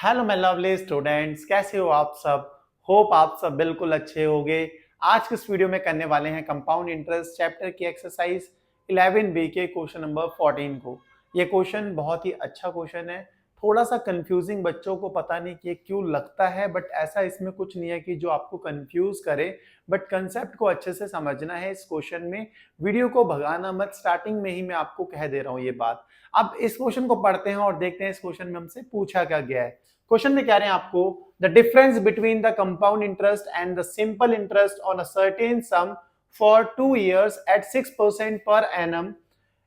Hello my lovely students, कैसे हो आप सब। होप आप सब बिल्कुल अच्छे होंगे। आज के इस वीडियो में करने वाले हैं कंपाउंड इंटरेस्ट चैप्टर की एक्सरसाइज 11 बी के क्वेश्चन नंबर 14 को। ये क्वेश्चन बहुत ही अच्छा क्वेश्चन है। थोड़ा सा कंफ्यूजिंग बच्चों को पता नहीं कि क्यों लगता है, बट ऐसा इसमें कुछ नहीं है कि जो आपको कंफ्यूज करे, बट कंसेप्ट को अच्छे से समझना है इस क्वेश्चन में। वीडियो को भगाना मत, स्टार्टिंग में ही मैं आपको कह दे रहा हूँ ये बात। अब इस क्वेश्चन को पढ़ते हैं और देखते हैं इस क्वेश्चन में हमसे पूछा क्या गया है। क्वेश्चन में कह रहे हैं आपको the difference between the compound interest and the simple interest on a certain sum for 2 years at 6% per annum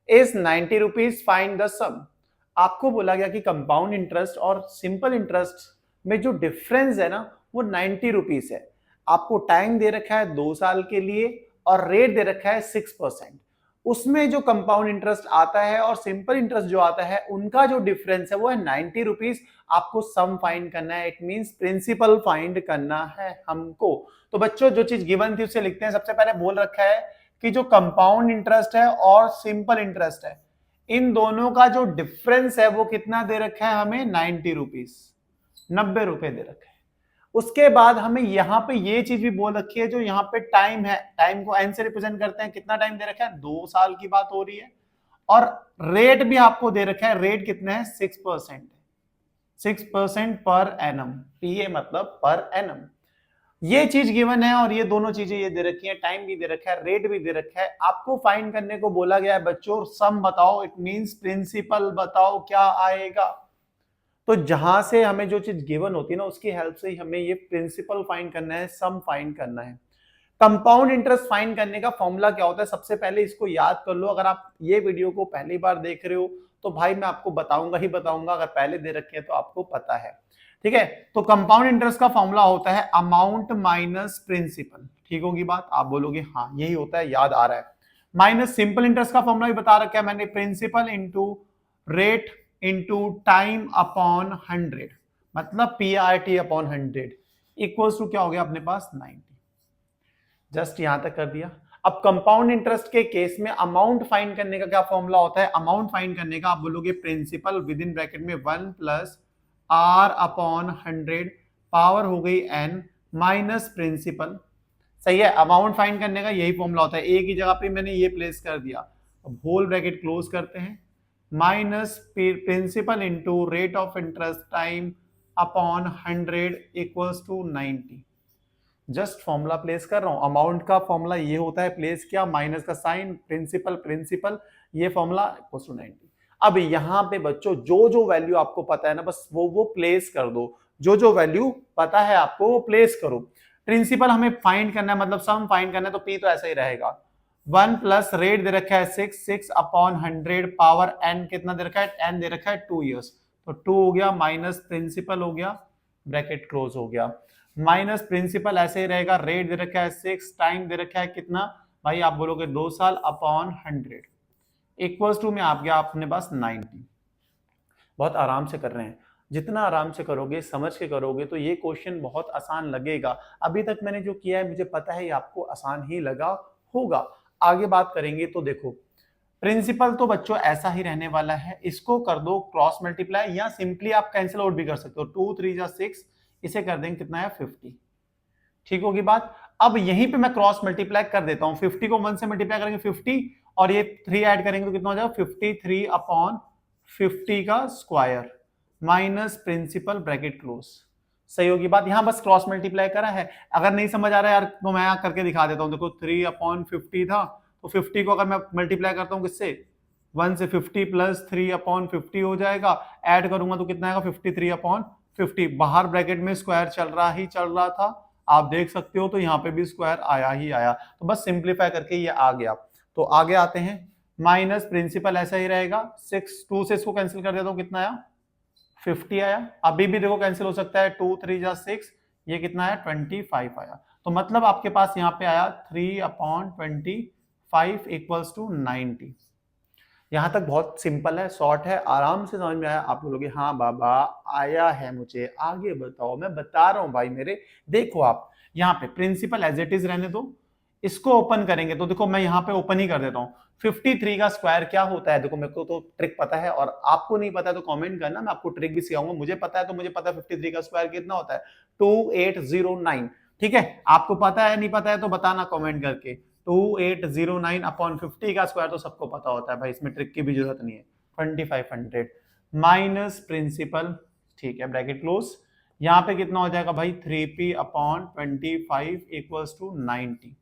is 90 rupees, find the sum. आपको बोला गया कि कंपाउंड इंटरेस्ट और सिंपल इंटरेस्ट में जो डिफरेंस है ना वो 90 रुपीज है। आपको टाइम दे रखा है 2 साल के लिए और रेट दे रखा है 6%। उसमें जो कंपाउंड इंटरेस्ट आता है और सिंपल इंटरेस्ट जो आता है उनका जो डिफरेंस है वो है 90 रुपीज। आपको सम फाइंड करना है, इट मींस प्रिंसिपल फाइंड करना है हमको। तो बच्चों जो चीज गिवन थी उसे लिखते हैं। सबसे पहले बोल रखा है कि जो कंपाउंड इंटरेस्ट है और सिंपल इंटरेस्ट है इन दोनों का जो डिफरेंस है वो कितना दे रखा है हमें 90 रुपीज, 90 रुपए दे रखा है। उसके बाद हमें यहाँ पे ये चीज भी बोल रखी है, जो यहाँ पे टाइम है, टाइम को एन से रिप्रेजेंट करते हैं। कितना टाइम दे रखा है, 2 साल की बात हो रही है। और रेट भी आपको दे रखा है, रेट कितना है 6%, 6% पर एनम। पीए मतलब पर एनम। ये चीज गिवन है और ये दोनों चीजें ये दे रखी है, टाइम भी दे रखा है, रेट भी दे रखा है। आपको फाइंड करने को बोला गया है बच्चों, सम बताओ, इट मींस प्रिंसिपल बताओ क्या आएगा। तो जहां से हमें जो चीज गिवन होती है ना उसकी हेल्प से ही हमें ये प्रिंसिपल फाइंड करना है, सम फाइंड करना है। कंपाउंड इंटरेस्ट फाइंड करने का फॉर्मूला क्या होता है, सबसे पहले इसको याद कर लो। अगर आप ये वीडियो को पहली बार देख रहे हो तो भाई मैं आपको बताऊंगा ही बताऊंगा, अगर पहले दे रखे हैं तो आपको पता है। ठीक है, तो कंपाउंड इंटरेस्ट का फॉर्मूला होता है अमाउंट माइनस प्रिंसिपल। ठीक होगी बात, आप बोलोगे हाँ यही होता है, याद आ रहा है। माइनस सिंपल इंटरेस्ट का फॉर्मूला भी बता रखा है मैंने, principal into rate into time upon 100, मतलब पीआरटी अपॉन 100 इक्वल्स टू क्या हो गया अपने पास 90। जस्ट यहां तक कर दिया। अब कंपाउंड इंटरेस्ट के केस में अमाउंट फाइंड करने का क्या फॉर्मूला होता है, अमाउंट फाइंड करने का आप बोलोगे प्रिंसिपल विद इन ब्रैकेट में 1 प्लस आर अपॉन 100, पावर हो गई एन माइनस प्रिंसिपल। सही है, अमाउंट फाइंड करने का यही फॉर्मूला होता है। एक ही जगह पे मैंने ये प्लेस कर दिया। अब होल ब्रैकेट क्लोज करते हैं, minus principal into rate of interest time upon 100 equals to 90। Just formula place कर रहा हूं। अमाउंट का फॉर्मूला ये होता है, प्लेस किया, माइनस का साइन, प्रिंसिपल प्रिंसिपल, ये फॉर्मूला इक्वल्स टू 90। अब यहां पे बच्चों जो जो वैल्यू आपको पता है ना बस वो प्लेस कर दो। जो जो वैल्यू पता है आपको वो प्लेस करो। प्रिंसिपल हमें फाइंड करना है, मतलब सम फाइंड करना है, तो पी तो ऐसा ही रहेगा। 1 प्लस रेट दे रखा है 6 अपॉन 100, पावर एन कितना दे रखा है, एन दे रखा है 2 years, तो 2 हो गया माइनस प्रिंसिपल हो गया, ब्रैकेट क्लोज हो गया। माइनस प्रिंसिपल ऐसे ही रहेगा, रेट दे रखा है 6, टाइम दे रखा है कितना भाई, आप बोलोगे 2 साल अपॉन 100 इक्वल्स टू में आप गया अपने पास 90। बहुत आराम से कर रहे हैं, जितना आराम से करोगे समझ के करोगे तो ये क्वेश्चन बहुत आसान लगेगा। अभी तक मैंने जो किया है मुझे पता है ये आपको आसान ही लगा होगा। आगे बात करेंगे तो देखो, प्रिंसिपल तो बच्चों ऐसा ही रहने वाला है, इसको कर दो क्रॉस मल्टीप्लाई, या सिंपली आप कैंसिल आउट भी कर सकते हो। 2 3 जा 6, इसे कर देंगे कितना है 50। ठीक होगी बात। अब यहीं पे मैं क्रॉस मल्टीप्लाई कर देता हूं, 50 को 1 से मल्टीप्लाई करेंगे 50 और ये 3 ऐड करेंगे तो कितना हो जाएगा 53 अपॉन 50 का square minus principal bracket close. सही होगी बात। यहां बस क्रॉस मल्टीप्लाई करा है। अगर नहीं समझ आ रहा है यार तो मैं यहां करके दिखा देता हूं। देखो 3 अपॉन 50 था, तो 50 को अगर मैं मल्टीप्लाई करता हूं किससे, 1 से, 50 प्लस 3 अपॉन 50 हो जाएगा, ऐड करूंगा तो कितना आएगा 53 अपॉन 50। बाहर ब्रैकेट में स्क्वायर चल रहा था, आप देख सकते हो, तो यहाँ पे भी स्क्वायर आया ही आया, तो बस सिंप्लीफाई करके ये आ गया। तो आगे आते हैं, माइनस प्रिंसिपल ऐसा ही रहेगा, 6, 2 से इसको कैंसिल कर देता हूं, कितना आया 50 आया। अभी भी देखो कैंसिल हो सकता है, 2 3 जा 6, ये कितना है 25 आया। तो मतलब आपके पास यहाँ पे आया 3 अपॉन 25 इक्वल्स टू 90। यहां तक बहुत सिंपल है, शॉर्ट है, आराम से समझ में आया। आप बोलोगे हाँ बाबा आया है मुझे, आगे बताओ। मैं बता रहा हूं भाई मेरे, देखो आप यहाँ पे प्रिंसिपल एज इट इज रहने दो, इसको ओपन करेंगे तो देखो मैं यहाँ पे ओपन ही कर देता हूँ। 53 का स्क्वायर क्या होता है? देखो मेरे को तो ट्रिक पता है और आपको नहीं पता तो कमेंट करना, मैं आपको ट्रिक भी सिखाऊंगा। मुझे पता है तो मुझे पता है 53 का स्क्वायर कितना होता है, 2809। ठीक है, आपको पता है नहीं पता है तो बताना कमेंट करके। 2809 अपॉन 50 का स्क्वायर तो सबको पता होता है भाई, इसमें ट्रिक की भी जरूरत नहीं है। 2500 माइनस प्रिंसिपल, ठीक है, ब्रैकेट क्लोज। यहाँ पे कितना हो जाएगा भाई, 3p अपॉन 25 इक्वल्स टू 90।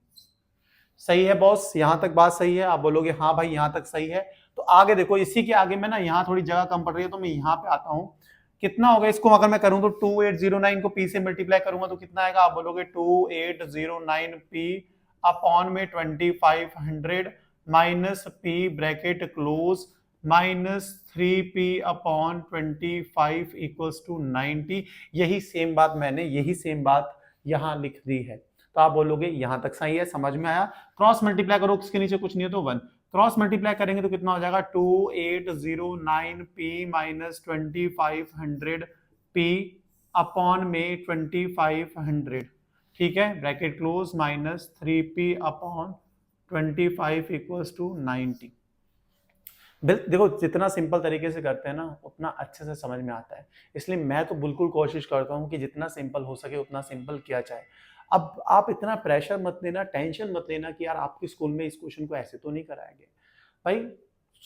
सही है बॉस, यहां तक बात सही है? आप बोलोगे हाँ भाई यहां तक सही है। तो आगे देखो, इसी के आगे में ना यहाँ थोड़ी जगह कम पड़ रही है तो मैं यहाँ पे आता हूँ। कितना होगा इसको अगर मैं करूं तो 2809 को p से मल्टीप्लाई करूंगा तो कितना आएगा? आप बोलोगे 2809p अपॉन में 2500 minus p bracket close minus 3p upon 25 equals to 90। यही सेम बात यहां लिख दी है। तो आप बोलोगे यहां तक सही है, समझ में आया? क्रॉस मल्टीप्लाई करो, उसके नीचे कुछ नहीं है तो 1। क्रॉस मल्टीप्लाई करेंगे तो कितना हो जाएगा? 2809p माइनस 2500p अपॉन में 2500। ठीक है, bracket close minus 3p upon 25 equals to 90। देखो जितना सिंपल तरीके से करते हैं ना उतना अच्छे से समझ में आता है, इसलिए मैं तो बिल्कुल कोशिश करता हूँ कि जितना सिंपल हो सके उतना सिंपल किया जाए। अब आप इतना प्रेशर मत लेना, टेंशन मत लेना कि यार आपके स्कूल में इस क्वेश्चन को ऐसे तो नहीं कराएंगे। भाई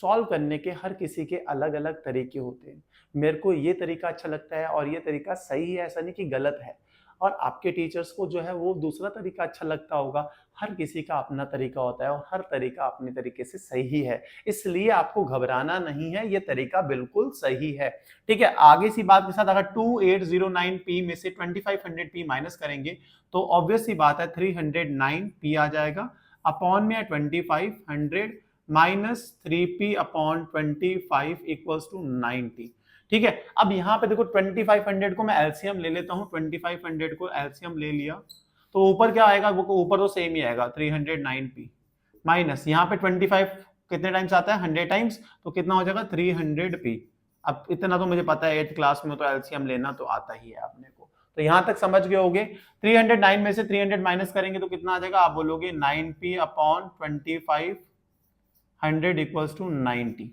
सॉल्व करने के हर किसी के अलग अलग तरीके होते हैं। मेरे को ये तरीका अच्छा लगता है और ये तरीका सही है, ऐसा नहीं कि गलत है। और आपके टीचर्स को जो है वो दूसरा तरीका अच्छा लगता होगा। हर किसी का अपना तरीका होता है और हर तरीका अपने तरीके से सही है, इसलिए आपको घबराना नहीं है, ये तरीका बिल्कुल सही है। ठीक है, आगे सी बात के साथ अगर 2809p में से 2500p माइनस करेंगे तो ऑब्वियस सी बात है 309p आ जाएगा अपॉन में 2500 minus 3p upon 25 equals to 90। ठीक है, अब यहाँ पे देखो 2500 को मैं एलसीएम ले लेता हूँ, 2500 को एलसीएम ले लिया तो ऊपर क्या आएगा? वो ऊपर तो सेम ही आएगा 309p माइनस यहाँ पे 25 कितने टाइम्स आता है? 100 टाइम्स, तो कितना हो जाएगा? 300p। अब इतना तो मुझे पता है 8th क्लास में तो एलसीएम लेना तो आता ही है आपने को, तो यहां तक समझ गए होगे। 309 में से 300 माइनस करेंगे तो कितना आ जाएगा? आप बोलोगे 9p अपॉन 2500 इक्वल्स टू 90।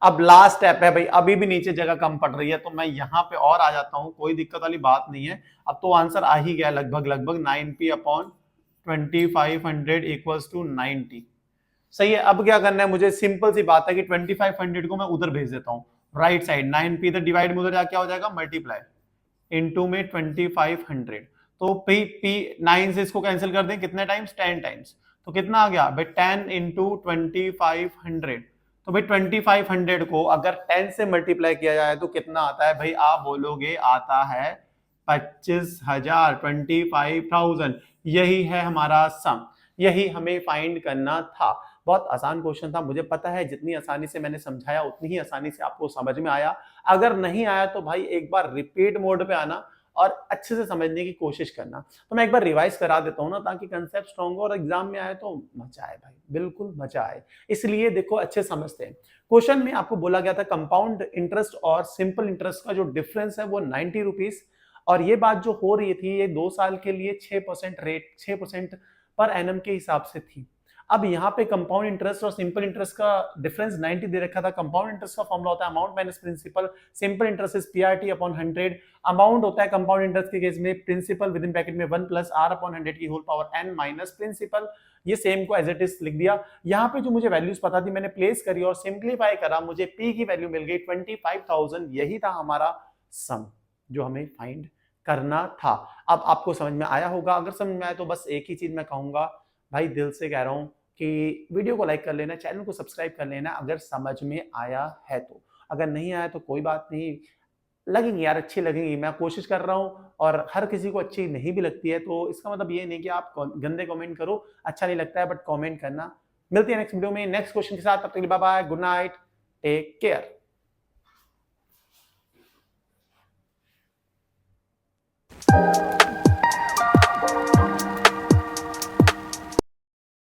अब लास्ट स्टेप है भाई, अभी भी नीचे जगह कम पड़ रही है तो मैं यहाँ पे और आ जाता हूँ, कोई दिक्कत वाली बात नहीं है। अब तो आंसर आ ही गया लगभग 9p अपॉन 2500 इक्वल्स टू 90। सही है, अब क्या करना है मुझे? सिंपल सी बात है कि 2500 को मैं उधर भेज देता हूँ राइट साइड, 9p इधर डिवाइड में उधर क्या हो जाएगा? मल्टीप्लाई इनटू में 2500। तो p 9 से इसको कैंसिल कर दें, कितने टाइम्स? 10 टाइम्स, तो कितना आ गया भाई? 10 इंटू 2500। तो भाई 2500 को अगर 10 से मल्टीप्लाई किया जाए तो कितना आता है भाई? आप बोलोगे आता है 25,000, 25,000। यही है हमारा सम, यही हमें फाइंड करना था। बहुत आसान क्वेश्चन था, मुझे पता है जितनी आसानी से मैंने समझाया उतनी ही आसानी से आपको समझ में आया। अगर नहीं आया तो भाई एक बार रिपीट मोड पे आना और अच्छे से समझने की कोशिश करना। तो मैं एक बार रिवाइज करा देता हूँ ना, ताकि कंसेप्ट स्ट्रॉन्ग हो और एग्जाम में आए तो मजा आए भाई, बिल्कुल मजा आए। इसलिए देखो अच्छे समझते हैं। क्वेश्चन में आपको बोला गया था कंपाउंड इंटरेस्ट और सिंपल इंटरेस्ट का जो डिफरेंस है वो 90 रुपीज, और ये बात जो हो रही थी ये 2 साल के लिए 6% रेट, 6% पर एनम के हिसाब से थी। अब यहाँ पे कंपाउंड इंटरेस्ट और सिंपल इंटरेस्ट का डिफरेंस 90 दे रखा था। कंपाउंड इंटरेस्ट का फॉर्मूला होता है amount minus principal, simple interest is PRT upon 100। Amount होता है कंपाउंड इंटरेस्ट के केस में प्रिंसिपल विद इन ब्रैकेट में 1 प्लस आर अपॉन 100 की whole power n minus principal. ये सेम को एज इट इज लिख दिया। यहाँ पे जो मुझे वैल्यूज पता थी मैंने प्लेस करी और सिंप्लीफाई करा, मुझे p की वैल्यू मिल गई 25,000। यही था हमारा सम जो हमें फाइंड करना था। अब आपको समझ में आया होगा, अगर समझ में आया तो बस एक ही चीज मैं कहूंगा भाई, दिल से कह रहा हूं कि वीडियो को लाइक कर लेना, चैनल को सब्सक्राइब कर लेना अगर समझ में आया है तो। अगर नहीं आया तो कोई बात नहीं, लगेंगी यार अच्छी लगेंगी, मैं कोशिश कर रहा हूं और हर किसी को अच्छी नहीं भी लगती है तो इसका मतलब ये नहीं कि आप गंदे कमेंट करो, अच्छा नहीं लगता है बट कमेंट करना। मिलते हैं नेक्स्ट वीडियो में नेक्स्ट क्वेश्चन के साथ, तब तक के लिए bye bye, good night, take care.